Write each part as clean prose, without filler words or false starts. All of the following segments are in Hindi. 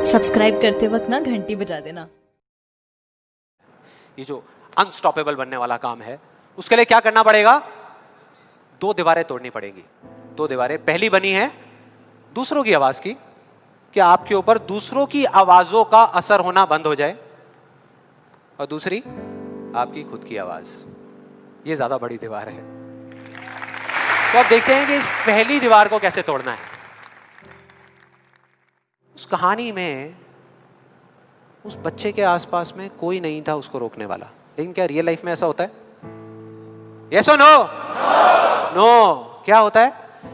सब्सक्राइब करते वक्त ना घंटी बजा देना। ये जो अनस्टॉपेबल बनने वाला काम है, उसके लिए क्या करना पड़ेगा? 2 दीवारें तोड़नी पड़ेंगी। 2 दीवारें, पहली बनी है दूसरों की आवाज की, कि आपके ऊपर दूसरों की आवाजों का असर होना बंद हो जाए, और दूसरी आपकी खुद की आवाज। ये ज्यादा बड़ी दीवार है। तो अब देखते हैं कि इस पहली दीवार को कैसे तोड़ना है। उस कहानी में उस बच्चे के आसपास में कोई नहीं था उसको रोकने वाला, लेकिन क्या रियल लाइफ में ऐसा होता है? यस और नो? नो। क्या होता है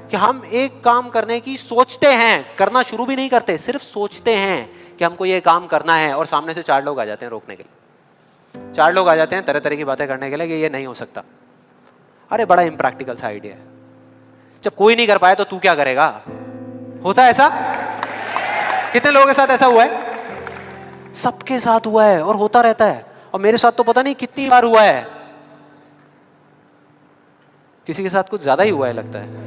कि हम एक काम करने की सोचते हैं, करना शुरू भी नहीं करते, सिर्फ सोचते हैं कि हमको ये काम करना है, और सामने से 4 लोग आ जाते हैं रोकने के लिए। 4 लोग आ जाते हैं तरह तरह की बातें करने के लिए कि ये नहीं हो सकता। अरे बड़ा इम्प्रैक्टिकल सा आइडिया है। जब कोई नहीं कर पाए तो तू क्या करेगा? होता है ऐसा? कितने लोगों के साथ ऐसा हुआ है? सबके साथ हुआ है और होता रहता है। और मेरे साथ तो पता नहीं कितनी बार हुआ है। किसी के साथ कुछ ज्यादा ही हुआ है लगता है।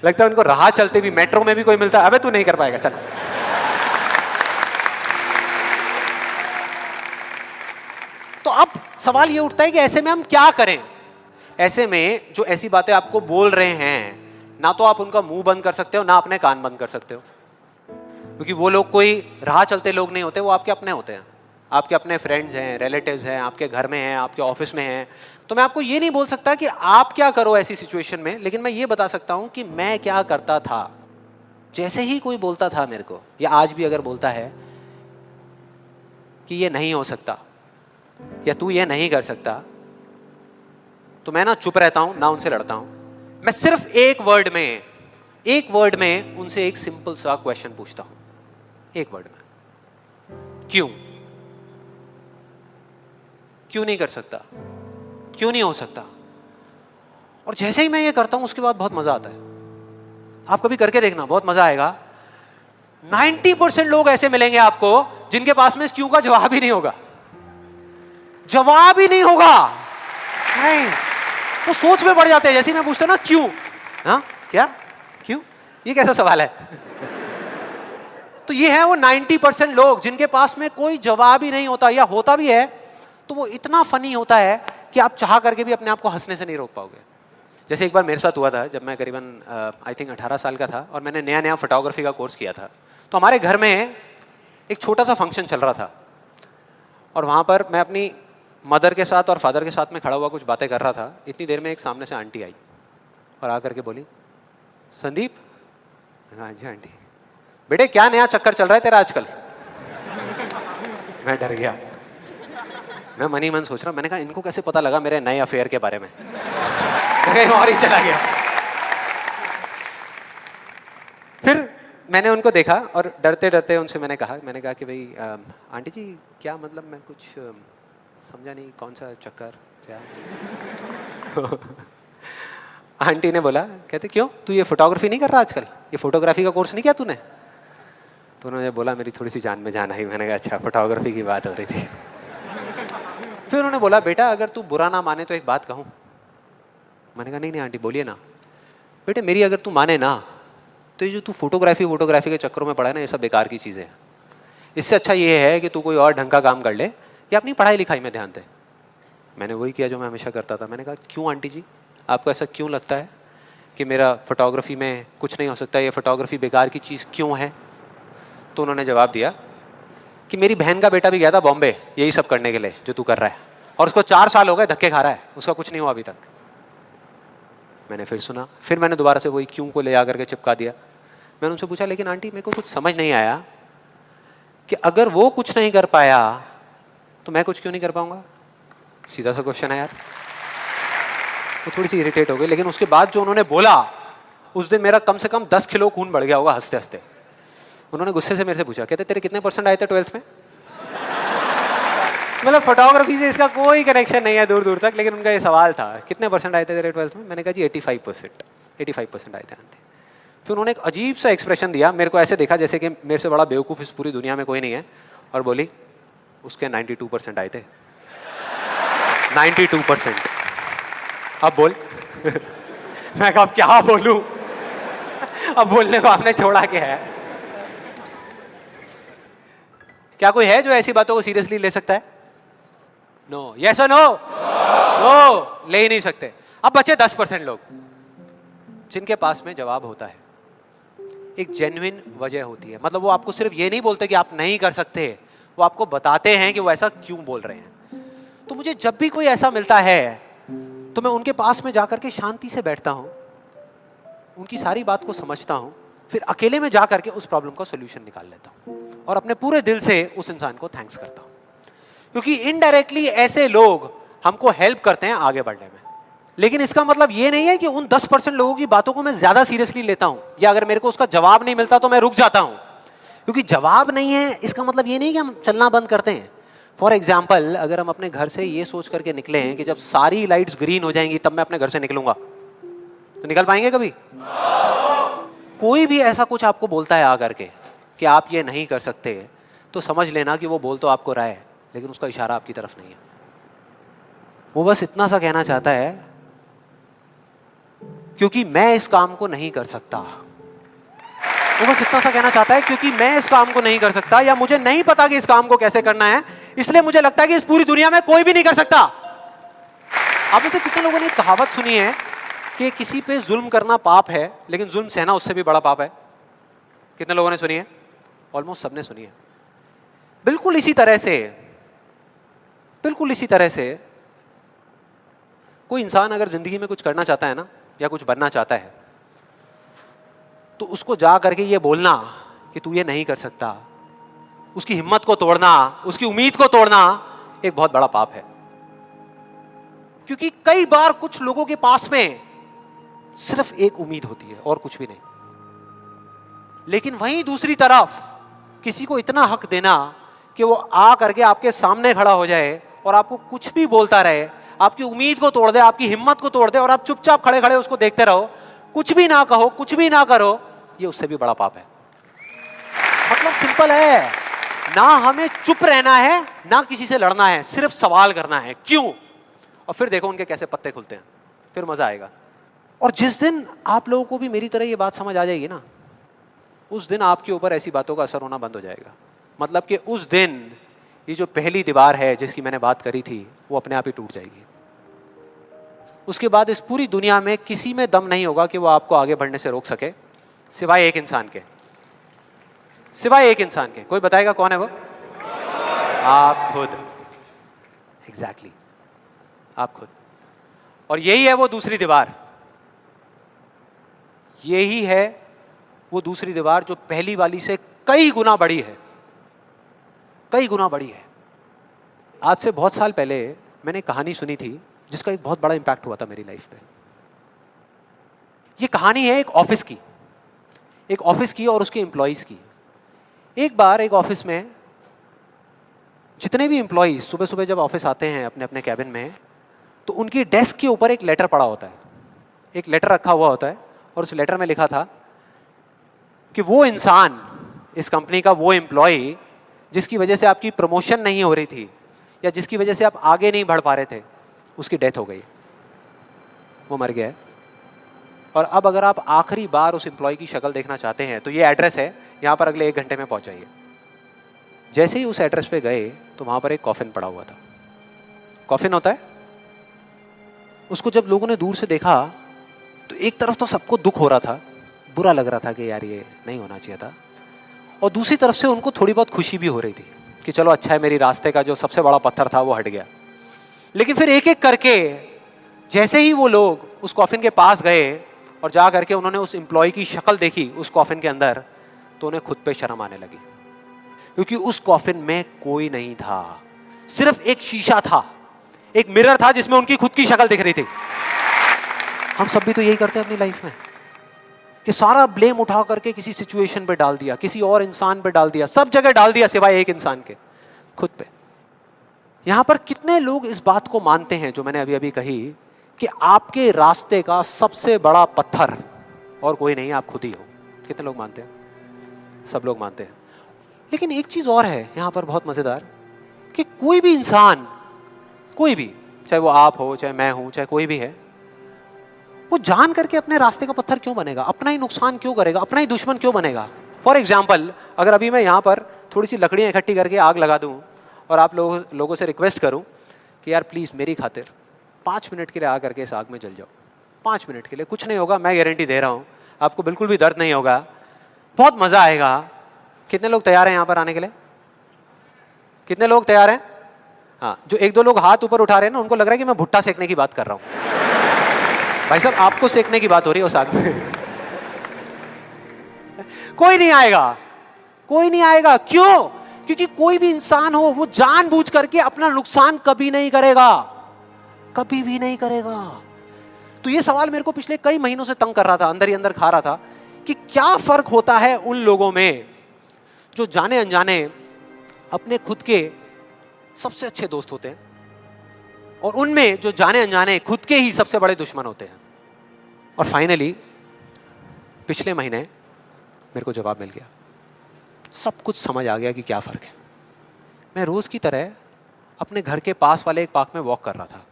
लगता है उनको राह चलते भी, मेट्रो में भी कोई मिलता है, अबे तू नहीं कर पाएगा, चल। तो अब सवाल ये उठता है कि ऐसे में हम क्या करें? ऐसे में जो ऐसी बातें आपको बोल रहे हैं, ना तो आप उनका मुंह बंद कर सकते हो, ना अपने कान बंद कर सकते हो, क्योंकि वो लोग कोई राह चलते लोग नहीं होते, वो आपके अपने होते हैं। आपके अपने फ्रेंड्स हैं, रिलेटिव्स हैं, आपके घर में हैं, आपके ऑफिस में हैं। तो मैं आपको ये नहीं बोल सकता कि आप क्या करो ऐसी सिचुएशन में, लेकिन मैं ये बता सकता हूं कि मैं क्या करता था। जैसे ही कोई बोलता था मेरे को, या आज भी अगर बोलता है कि ये नहीं हो सकता या तू ये नहीं कर सकता, तो मैं ना चुप रहता हूं, ना उनसे लड़ता हूं। मैं सिर्फ एक वर्ड में उनसे एक सिंपल सा क्वेश्चन पूछता हूं, एक वर्ड में। क्यों नहीं कर सकता? क्यों नहीं हो सकता? और जैसे ही मैं ये करता हूं, उसके बाद बहुत मजा आता है। आप कभी करके देखना, बहुत मजा आएगा। 90% लोग ऐसे मिलेंगे आपको जिनके पास में क्यों का जवाब ही नहीं होगा। जवाब ही नहीं होगा, नहीं। वो सोच में पड़ जाते हैं। जैसे मैं पूछता ना क्यों, हाँ क्या, क्यों, ये कैसा सवाल है? तो ये है वो 90% लोग जिनके पास में कोई जवाब ही नहीं होता, या होता भी है तो वो इतना फनी होता है कि आप चाह करके भी अपने आप को हंसने से नहीं रोक पाओगे। जैसे एक बार मेरे साथ हुआ था, जब मैं करीबन आई थिंक 18 साल का था, और मैंने नया फोटोग्राफी का कोर्स किया था। तो हमारे घर में एक छोटा सा फंक्शन चल रहा था, और वहाँ पर मैं अपनी मदर के साथ और फादर के साथ में खड़ा हुआ कुछ बातें कर रहा था। इतनी देर में एक सामने से आंटी आई और आकर के बोली, संदीप। हाँ जी आंटी। बेटे क्या नया चक्कर चल रहा है तेरा आजकल? मैं डर गया। मैं मन ही मन सोच रहा, मैंने कहा इनको कैसे पता लगा मेरे नए अफेयर के बारे में? कहीं और ही चला गया। फिर मैंने उनको देखा और डरते डरते उनसे मैंने कहा कि भाई आंटी जी क्या मतलब, मैं कुछ समझा नहीं, कौन सा चक्कर क्या? आंटी ने बोला, कहते क्यों तू ये फोटोग्राफी नहीं कर रहा आजकल? ये फोटोग्राफी का कोर्स नहीं किया तूने? तो उन्होंने बोला, मेरी थोड़ी सी जान में जान आई। मैंने कहा अच्छा, फोटोग्राफी की बात हो रही थी। फिर उन्होंने बोला, बेटा अगर तू बुरा ना माने तो एक बात कहूँ। मैंने कहा नहीं आंटी बोलिए ना। बेटे मेरी अगर तू माने ना, तो ये जो तू फोटोग्राफी के चक्करों में पड़ा है ना, ये सब बेकार की चीज़ें हैं। इससे अच्छा ये है कि तू कोई और ढंग का काम कर ले, या अपनी पढ़ाई लिखाई में ध्यान दे। मैंने वही किया जो मैं हमेशा करता था। मैंने कहा क्यों आंटी जी, आपको ऐसा क्यों लगता है कि मेरा फोटोग्राफी में कुछ नहीं हो सकता, ये फोटोग्राफी बेकार की चीज़ क्यों है? तो उन्होंने जवाब दिया कि मेरी बहन का बेटा भी गया था बॉम्बे यही सब करने के लिए जो तू कर रहा है, और उसको 4 साल हो गए धक्के खा रहा है, उसका कुछ नहीं हुआ अभी तक। मैंने फिर सुना, फिर मैंने दोबारा से वही क्यों को ले आकर के चिपका दिया। मैंने उनसे पूछा, लेकिन आंटी मेरे को कुछ समझ नहीं आया कि अगर वो कुछ नहीं कर पाया तो मैं कुछ क्यों नहीं कर पाऊंगा? सीधा सा क्वेश्चन है यार। वो थोड़ी सी इरिटेट हो गई, लेकिन उसके बाद जो उन्होंने बोला, उस दिन मेरा कम से कम 10 किलो खून बढ़ गया होगा हंसते हंसते। उन्होंने गुस्से से मेरे से पूछा, कहते तेरे कितने % आए थे 12th में? मतलब फोटोग्राफी से इसका कोई कनेक्शन नहीं है दूर दूर तक, लेकिन उनका ये सवाल था कितने % आए थे तेरे 12th में? मैंने कहा जी 85% आए थे आंटी। फिर उन्होंने एक अजीब सा एक्सप्रेशन दिया, मेरे को ऐसे देखा जैसे कि मेरे से बड़ा बेवकूफ़ इस पूरी दुनिया में कोई नहीं है, और बोली उसके 92% आए थे। 92%। अब बोल। मैं कहा अब क्या बोलूं? अब बोलने को आपने छोड़ा क्या है? क्या कोई है जो ऐसी बातों को सीरियसली ले सकता है? नो, यस और नो? नो, ले ही नहीं सकते। अब बचे 10% लोग जिनके पास में जवाब होता है, एक जेन्युइन वजह होती है। मतलब वो आपको सिर्फ ये नहीं बोलते कि आप नहीं कर सकते, वो आपको बताते हैं कि वो ऐसा क्यों बोल रहे हैं। तो मुझे जब भी कोई ऐसा मिलता है तो मैं उनके पास में जाकर के शांति से बैठता हूं, उनकी सारी बात को समझता हूं, फिर अकेले में जाकर के उस प्रॉब्लम का सोल्यूशन निकाल लेता हूं और अपने पूरे दिल से उस इंसान को थैंक्स करता हूं। क्योंकि इनडायरेक्टली ऐसे लोग हमको हेल्प करते हैं आगे बढ़ने में। लेकिन इसका मतलब ये नहीं है कि उन 10% लोगों की बातों को मैं ज्यादा सीरियसली लेता हूं, या अगर मेरे को उसका जवाब नहीं मिलता तो मैं रुक जाता हूं। क्योंकि जवाब नहीं है इसका मतलब ये नहीं कि हम चलना बंद करते हैं। फॉर एग्जाम्पल, अगर हम अपने घर से ये सोच करके निकले हैं कि जब सारी लाइट्स ग्रीन हो जाएंगी तब मैं अपने घर से निकलूंगा, तो निकल पाएंगे कभी? कोई भी ऐसा कुछ आपको बोलता है आकर के कि आप ये नहीं कर सकते, तो समझ लेना कि वो बोल तो आपको रहा है, लेकिन उसका इशारा आपकी तरफ नहीं है। वो बस इतना सा कहना चाहता है क्योंकि मैं इस काम को नहीं कर सकता। वो बस इतना सा कहना चाहता है क्योंकि मैं इस काम को नहीं कर सकता, या मुझे नहीं पता कि इस काम को कैसे करना है, इसलिए मुझे लगता है कि इस पूरी दुनिया में कोई भी नहीं कर सकता। आप में से कितने लोगों ने कहावत सुनी है कि किसी पे जुल्म करना पाप है, लेकिन जुल्म सहना उससे भी बड़ा पाप है? कितने लोगों ने सुनी है? ऑलमोस्ट सबने सुनी है। बिल्कुल इसी तरह से कोई इंसान अगर जिंदगी में कुछ करना चाहता है ना, या कुछ बनना चाहता है, तो उसको जा करके ये बोलना कि तू ये नहीं कर सकता, उसकी हिम्मत को तोड़ना, उसकी उम्मीद को तोड़ना एक बहुत बड़ा पाप है। क्योंकि कई बार कुछ लोगों के पास में सिर्फ एक उम्मीद होती है और कुछ भी नहीं, लेकिन वहीं दूसरी तरफ किसी को इतना हक देना कि वो आ करके आपके सामने खड़ा हो जाए और आपको कुछ भी बोलता रहे, आपकी उम्मीद को तोड़ दे, आपकी हिम्मत को तोड़ दे, और आप चुपचाप खड़े खड़े उसको देखते रहो, कुछ भी ना कहो, कुछ भी ना करो, ये उससे भी बड़ा पाप है। मतलब सिंपल है, ना हमें चुप रहना है, ना किसी से लड़ना है, सिर्फ सवाल करना है क्यों, और फिर देखो उनके कैसे पत्ते खुलते हैं, फिर मजा आएगा। और जिस दिन आप लोगों को भी मेरी तरह ये बात समझ आ जाएगी ना, उस दिन आपके ऊपर ऐसी बातों का असर होना बंद हो जाएगा। मतलब कि उस दिन ये जो पहली दीवार है जिसकी मैंने बात करी थी, वो अपने आप ही टूट जाएगी। उसके बाद इस पूरी दुनिया में किसी में दम नहीं होगा कि वो आपको आगे बढ़ने से रोक सके, सिवाय एक इंसान के। सिवाय एक इंसान के। कोई बताएगा कौन है वो? आप खुद। एग्जैक्टली, आप खुद। और यही है वो दूसरी दीवार, यही है वो दूसरी दीवार जो पहली वाली से कई गुना बड़ी है, कई गुना बड़ी है। आज से बहुत साल पहले मैंने कहानी सुनी थी जिसका एक बहुत बड़ा इंपैक्ट हुआ था मेरी लाइफ पे। ये कहानी है एक ऑफिस की और उसके एम्प्लॉइज की। एक बार एक ऑफिस में जितने भी एम्प्लॉइज सुबह सुबह जब ऑफिस आते हैं अपने अपने कैबिन में, तो उनकी डेस्क के ऊपर एक लेटर पड़ा होता है, एक लेटर रखा हुआ होता है, और उस लेटर में लिखा था कि वो इंसान, इस कंपनी का वो एम्प्लॉय जिसकी वजह से आपकी प्रमोशन नहीं हो रही थी, या जिसकी वजह से आप आगे नहीं बढ़ पा रहे थे, उसकी डेथ हो गई, वो मर गया है। और अब अगर आप आखिरी बार उस एम्प्लॉय की शक्ल देखना चाहते हैं तो ये एड्रेस है, यहाँ पर अगले 1 घंटे में पहुंच जाइए। जैसे ही उस एड्रेस पे गए तो वहां पर एक कॉफिन पड़ा हुआ था। कॉफिन होता है, उसको जब लोगों ने दूर से देखा तो एक तरफ तो सबको दुख हो रहा था, बुरा लग रहा था कि यार ये नहीं होना चाहिए था, और दूसरी तरफ से उनको थोड़ी बहुत खुशी भी हो रही थी कि चलो अच्छा है, मेरी रास्ते का जो सबसे बड़ा पत्थर था वो हट गया। लेकिन फिर एक एक करके जैसे ही वो लोग उस कॉफिन के पास गए और जा करके उन्होंने उस एम्प्लॉय की शक्ल देखी उस कॉफिन के अंदर, तो उन्हें खुद पे शर्म आने लगी, क्योंकि उस कॉफिन में कोई नहीं था, सिर्फ एक शीशा था, एक मिरर था जिसमें उनकी खुद की शक्ल दिख रही थी। हम सब भी तो यही करते हैं अपनी लाइफ में कि सारा ब्लेम उठा करके किसी सिचुएशन पे डाल दिया, किसी और इंसान पे डाल दिया, सब जगह डाल दिया सिवाय एक इंसान के, खुद पे। यहां पर कितने लोग इस बात को मानते हैं जो मैंने अभी अभी कही कि आपके रास्ते का सबसे बड़ा पत्थर और कोई नहीं, आप खुद ही हो? कितने लोग मानते हैं? सब लोग मानते हैं। लेकिन एक चीज और है यहां पर बहुत मजेदार, कि कोई भी इंसान, कोई भी, चाहे वो आप हो, चाहे मैं हूं, चाहे कोई भी है, वो जान करके अपने रास्ते का पत्थर क्यों बनेगा? अपना ही नुकसान क्यों करेगा? अपना ही दुश्मन क्यों बनेगा? फॉर एग्जाम्पल, अगर अभी मैं यहां पर थोड़ी सी लकड़ियाँ इकट्ठी करके आग लगा दूँ और आप लोगों से रिक्वेस्ट करूँ कि यार प्लीज़ मेरी खातिर 5 मिनट के लिए आ करके इस आग में जल जाओ, 5 मिनट के लिए, कुछ नहीं होगा, मैं गारंटी दे रहा हूँ, आपको बिल्कुल भी दर्द नहीं होगा, बहुत मज़ा आएगा। कितने लोग तैयार हैं यहाँ पर आने के लिए? कितने लोग तैयार हैं? हाँ, जो 1-2 लोग हाथ ऊपर उठा रहे हैं ना, उनको लग रहा है कि मैं भुट्टा सेकने की बात कर रहा हूँ। भाई साहब, आपको सेकने की बात हो रही है उस आग में। कोई नहीं आएगा, कोई नहीं आएगा। क्यों? क्योंकि कोई भी इंसान हो वो जानबूझ करके अपना नुकसान कभी नहीं करेगा, कभी भी नहीं करेगा। तो ये सवाल मेरे को पिछले कई महीनों से तंग कर रहा था, अंदर ही अंदर खा रहा था कि क्या फर्क होता है उन लोगों में जो जाने अनजाने अपने खुद के सबसे अच्छे दोस्त होते हैं और उनमें जो जाने अनजाने खुद के ही सबसे बड़े दुश्मन होते हैं। और फाइनली पिछले महीने मेरे को जवाब मिल गया, सब कुछ समझ आ गया कि क्या फर्क है। मैं रोज की तरह अपने घर के पास वाले एक पार्क में वॉक कर रहा था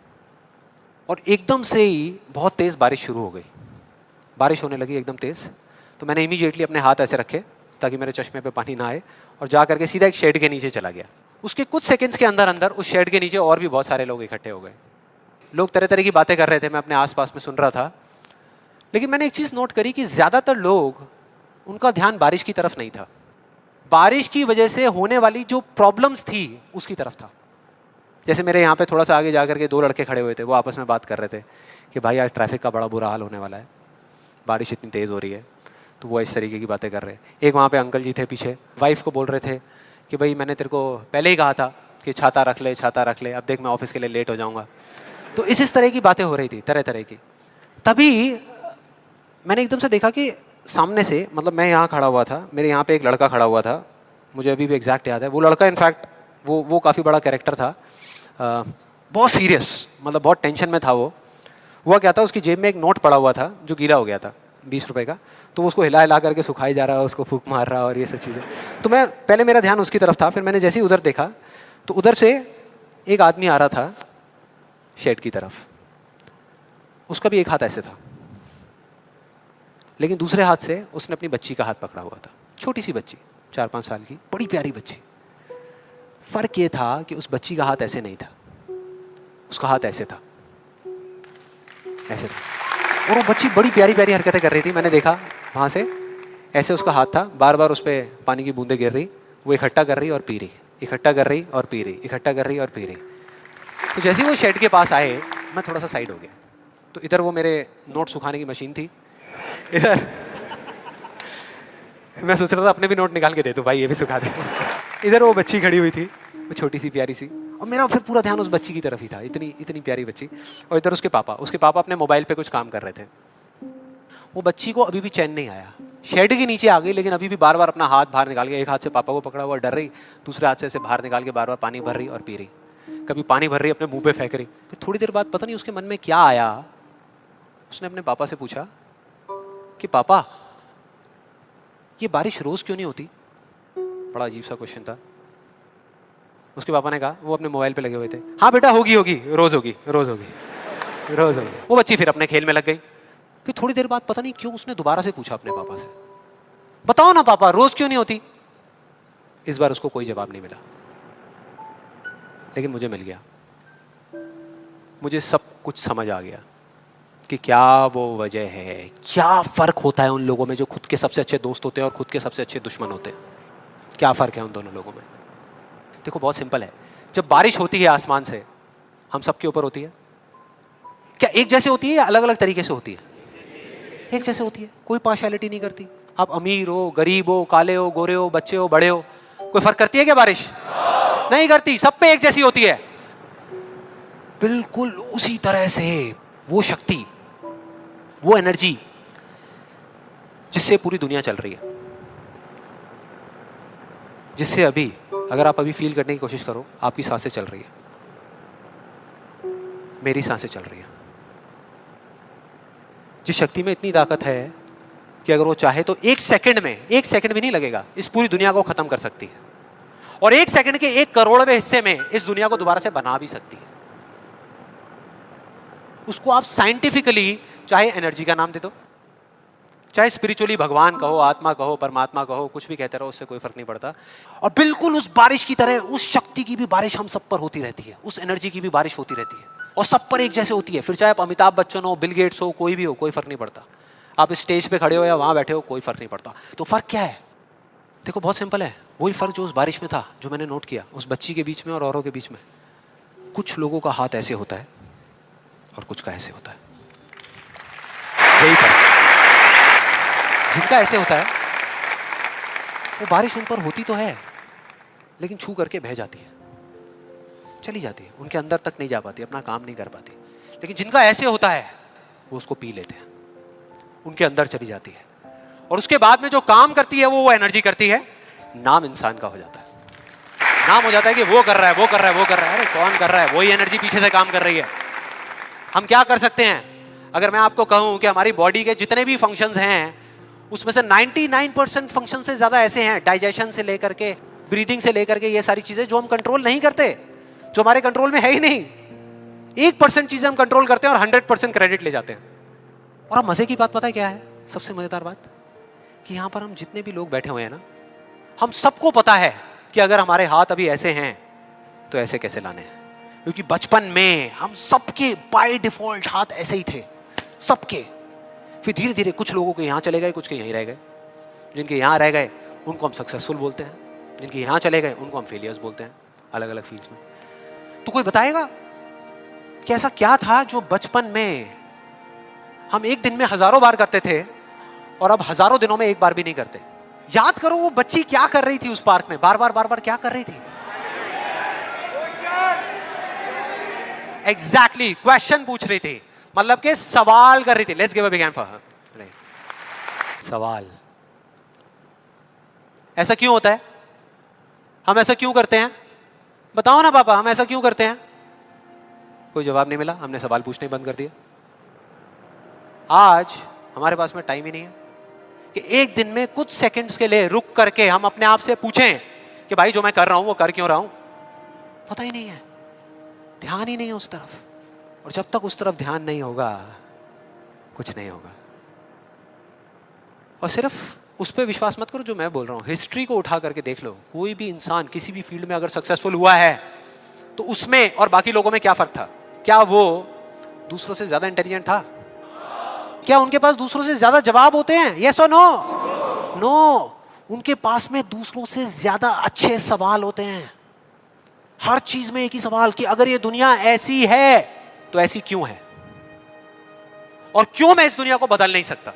और एकदम से ही बहुत तेज बारिश शुरू हो गई, बारिश होने लगी एकदम तेज। तो मैंने इमीडिएटली अपने हाथ ऐसे रखे ताकि मेरे चश्मे पे पानी ना आए और जा करके सीधा एक शेड के नीचे चला गया। उसके कुछ सेकंड्स के अंदर अंदर उस शेड के नीचे और भी बहुत सारे लोग इकट्ठे हो गए। लोग तरह तरह की बातें कर रहे थे, मैं अपने आसपास में सुन रहा था। लेकिन मैंने एक चीज़ नोट करी कि ज़्यादातर लोग, उनका ध्यान बारिश की तरफ नहीं था, बारिश की वजह से होने वाली जो प्रॉब्लम्स थी उसकी तरफ था। जैसे मेरे यहाँ पे थोड़ा सा आगे जाकर के 2 लड़के खड़े हुए थे, वो आपस में बात कर रहे थे कि भाई आज ट्रैफिक का बड़ा बुरा हाल होने वाला है, बारिश इतनी तेज़ हो रही है। तो वो इस तरीके की बातें कर रहे हैं। एक वहाँ पे अंकल जी थे पीछे, वाइफ को बोल रहे थे कि भाई मैंने तेरे को पहले ही कहा था कि छाता रख ले, छाता रख ले, अब देख मैं ऑफिस के लिए लेट हो जाऊँगा। तो इस तरह की बातें हो रही थी, तरह तरह की। तभी मैंने एकदम से देखा कि सामने से, मतलब मैं यहाँ खड़ा हुआ था, मेरे यहाँ पे एक लड़का खड़ा हुआ था, मुझे अभी भी एग्जैक्ट याद है। वो लड़का इनफैक्ट वो काफ़ी बड़ा कैरेक्टर था, बहुत सीरियस, मतलब बहुत टेंशन में था वो। हुआ क्या था, उसकी जेब में एक नोट पड़ा हुआ था जो गीला हो गया था, 20 रुपए का। तो उसको हिला हिला करके सुखाई जा रहा है, उसको फूंक मार रहा है और ये सब चीज़ें। तो मैं पहले, मेरा ध्यान उसकी तरफ था, फिर मैंने जैसे ही उधर देखा तो उधर से एक आदमी आ रहा था शेड की तरफ। उसका भी एक हाथ ऐसे था, लेकिन दूसरे हाथ से उसने अपनी बच्ची का हाथ पकड़ा हुआ था, छोटी सी बच्ची, 4-5 साल की, बड़ी प्यारी बच्ची। फर्क ये था कि उस बच्ची का हाथ ऐसे नहीं था, उसका हाथ ऐसे था, ऐसे था। और वो बच्ची बड़ी प्यारी प्यारी हरकतें कर रही थी। मैंने देखा वहाँ से, ऐसे उसका हाथ था, बार बार उस पर पानी की बूंदें गिर रही, वो इकट्ठा कर रही और पी रही, इकट्ठा कर रही और पी रही, इकट्ठा कर रही और पी रही। तो जैसे ही वो शेड के पास आए, मैं थोड़ा सा साइड हो गया। तो इधर वो मेरे नोट सुखाने की मशीन थी, इधर मैं सोच रहा था अपने भी नोट निकाल के दे दूं, भाई ये भी सुखा दे। इधर वो बच्ची खड़ी हुई थी, वो छोटी सी प्यारी सी, और मेरा फिर पूरा ध्यान उस बच्ची की तरफ ही था, इतनी इतनी प्यारी बच्ची। और इधर उसके पापा अपने मोबाइल पे कुछ काम कर रहे थे। वो बच्ची को अभी भी चैन नहीं आया, शेड के नीचे आ गई, लेकिन अभी भी बार बार अपना हाथ बाहर निकाल के, एक हाथ से पापा को पकड़ा हुआ डर रही, दूसरे हाथ से ऐसे बाहर निकाल के बार बार पानी भर रही और पी रही, कभी पानी भर रही अपने मुंह पे फेंक रही। फिर थोड़ी देर बाद पता नहीं उसके मन में क्या आया, उसने अपने पापा से पूछा कि पापा ये बारिश रोज क्यों नहीं होती? बड़ा अजीब सा क्वेश्चन था। उसके पापा ने कहा, वो अपने मोबाइल पे लगे हुए थे, हाँ बेटा होगी होगी, रोज होगी, रोज होगी, रोज होगी। वो बच्ची फिर अपने खेल में लग गई। फिर थोड़ी देर बाद पता नहीं क्यों उसने दोबारा से पूछा अपने पापा से, बताओ ना पापा रोज क्यों नहीं होती? इस बार उसको कोई जवाब नहीं मिला, लेकिन मुझे मिल गया। मुझे सब कुछ समझ आ गया कि क्या वो वजह है, क्या फर्क होता है उन लोगों में जो खुद के सबसे अच्छे दोस्त होते हैं और खुद के सबसे अच्छे दुश्मन होते हैं। क्या फर्क है उन दोनों लोगों में? देखो बहुत सिंपल है। जब बारिश होती है आसमान से, हम सबके ऊपर होती है, क्या एक जैसे होती है या अलग अलग तरीके से होती है? एक जैसे होती है, कोई पार्शियलिटी नहीं करती। आप अमीर हो, गरीब हो, काले हो, गोरे हो, बच्चे हो, बड़े हो, कोई फर्क करती है क्या बारिश? नहीं करती, सब पे एक जैसी होती है। बिल्कुल उसी तरह से वो शक्ति, वो एनर्जी जिससे पूरी दुनिया चल रही है, जिससे अभी अगर आप अभी फील करने की कोशिश करो, आपकी सांसें चल रही है, मेरी सांसें चल रही है। जिस शक्ति में इतनी ताकत है कि अगर वो चाहे तो 1 सेकंड में, 1 सेकंड भी नहीं लगेगा, इस पूरी दुनिया को खत्म कर सकती है, और 1 सेकंड के 1 करोड़वें हिस्से में इस दुनिया को दोबारा से बना भी सकती है। उसको आप साइंटिफिकली चाहे एनर्जी का नाम दे दो, चाहे स्पिरिचुअली भगवान कहो, आत्मा कहो, परमात्मा कहो, कुछ भी कहते रहो, उससे कोई फर्क नहीं पड़ता। और बिल्कुल उस बारिश की तरह उस शक्ति की भी बारिश हम सब पर होती रहती है, उस एनर्जी की भी बारिश होती रहती है और सब पर एक जैसे होती है। फिर चाहे आप अमिताभ बच्चन हो, बिल गेट्स हो, कोई भी हो, कोई फर्क नहीं पड़ता। आप इस स्टेज पे खड़े हो या वहां बैठे हो, कोई फर्क नहीं पड़ता। तो फर्क क्या है? देखो बहुत सिंपल है, वही फर्क जो उस बारिश में था, जो मैंने नोट किया उस बच्ची के बीच में और औरों के बीच में। कुछ लोगों का हाथ ऐसे होता है और कुछ का ऐसे होता है, यही फर्क। जिनका ऐसे होता है वो बारिश उन पर होती तो है लेकिन छू करके बह जाती है, चली जाती है, उनके अंदर तक नहीं जा पाती, अपना काम नहीं कर पाती। लेकिन जिनका ऐसे होता है वो उसको पी लेते हैं, उनके अंदर चली जाती है और उसके बाद में जो काम करती है वो एनर्जी करती है, नाम इंसान का हो जाता है। नाम हो जाता है कि वो कर रहा है, वो कर रहा है, वो कर रहा है। अरे कौन कर रहा है? वही एनर्जी पीछे से काम कर रही है। हम क्या कर सकते हैं? अगर मैं आपको कहूं कि हमारी बॉडी के जितने भी फंक्शंस हैं उसमें से 99% फंक्शन से ज्यादा ऐसे हैं, डाइजेशन से लेकर के, ब्रीदिंग से लेकर के, ये सारी चीजें जो हम कंट्रोल नहीं करते, जो हमारे कंट्रोल में है ही नहीं। 1% चीजें हम कंट्रोल करते हैं और 100% क्रेडिट ले जाते हैं। और अब मजे की बात पता है क्या है? सबसे मजेदार बात कि यहां पर हम जितने भी लोग बैठे हुए हैं ना, हम सबको पता है कि अगर हमारे हाथ अभी ऐसे हैं तो ऐसे कैसे लाने हैं। क्योंकि बचपन में हम सबके बाय डिफॉल्ट हाथ ऐसे ही थे, सबके। फिर धीरे धीरे कुछ लोगों के यहां चले गए, कुछ के यहीं रह गए। जिनके यहां रह गए उनको हम सक्सेसफुल बोलते हैं, जिनके यहां चले गए उनको हम फेलियर्स बोलते हैं, अलग अलग फील्ड्स में। तो कोई बताएगा कि ऐसा क्या था जो बचपन में हम एक दिन में हजारों बार करते थे और अब हजारों दिनों में एक बार भी नहीं करते? याद करो वो बच्ची क्या कर रही थी उस पार्क में, बार बार क्या कर रही थी? एग्जैक्टली क्वेश्चन पूछ रही थी, मतलब कि सवाल कर रही थी। Let's give a big hand for her. सवाल। ऐसा क्यों होता है? हम ऐसा क्यों करते हैं? बताओ ना पापा, हम ऐसा क्यों करते हैं? कोई जवाब नहीं मिला, हमने सवाल पूछने बंद कर दिया। आज हमारे पास में टाइम ही नहीं है कि एक दिन में कुछ सेकंड्स के लिए रुक करके हम अपने आप से पूछें कि भाई जो मैं कर रहा हूं वो कर क्यों रहा हूं? पता ही नहीं है, ध्यान ही नहीं है उस तरफ। और जब तक उस तरफ ध्यान नहीं होगा कुछ नहीं होगा। और सिर्फ उस पर विश्वास मत करो जो मैं बोल रहा हूं, हिस्ट्री को उठा करके देख लो। कोई भी इंसान किसी भी फील्ड में अगर सक्सेसफुल हुआ है तो उसमें और बाकी लोगों में क्या फर्क था? क्या वो दूसरों से ज्यादा इंटेलिजेंट था? क्या उनके पास दूसरों से ज्यादा जवाब होते हैं? यस और नो? नो। उनके पास में दूसरों से ज्यादा अच्छे सवाल होते हैं। हर चीज में एक ही सवाल कि अगर ये दुनिया ऐसी है तो ऐसी क्यों है, और क्यों मैं इस दुनिया को बदल नहीं सकता?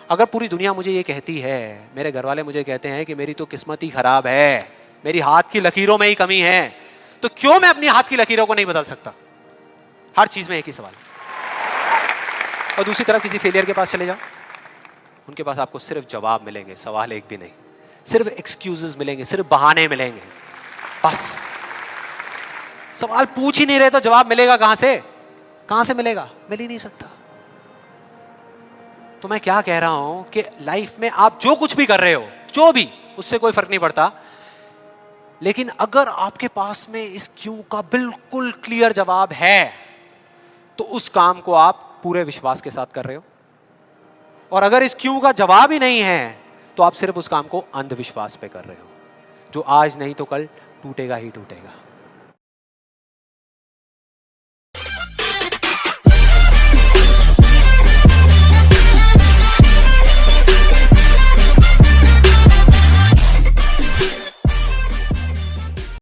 अगर पूरी दुनिया मुझे ये कहती है, मेरे घर वाले मुझे कहते हैं कि मेरी तो किस्मत ही खराब है, मेरी हाथ की लकीरों में ही कमी है, तो क्यों मैं अपनी हाथ की लकीरों को नहीं बदल सकता? हर चीज में एक ही सवाल। और दूसरी तरफ किसी फेलियर के पास चले जाओ, उनके पास आपको सिर्फ जवाब मिलेंगे, सवाल एक भी नहीं। सिर्फ एक्सक्यूजेस मिलेंगे, सिर्फ बहाने मिलेंगे, बस। सवाल पूछ ही नहीं रहे तो जवाब मिलेगा कहां से? कहां से मिलेगा? मिल ही नहीं सकता। तो मैं क्या कह रहा हूं कि लाइफ में आप जो कुछ भी कर रहे हो, जो भी, उससे कोई फर्क नहीं पड़ता। लेकिन अगर आपके पास में इस क्यों का बिल्कुल क्लियर जवाब है तो उस काम को आप पूरे विश्वास के साथ कर रहे हो। और अगर इस क्यों का जवाब ही नहीं है तो आप सिर्फ उस काम को अंधविश्वास पे कर रहे हो, जो आज नहीं तो कल टूटेगा ही टूटेगा।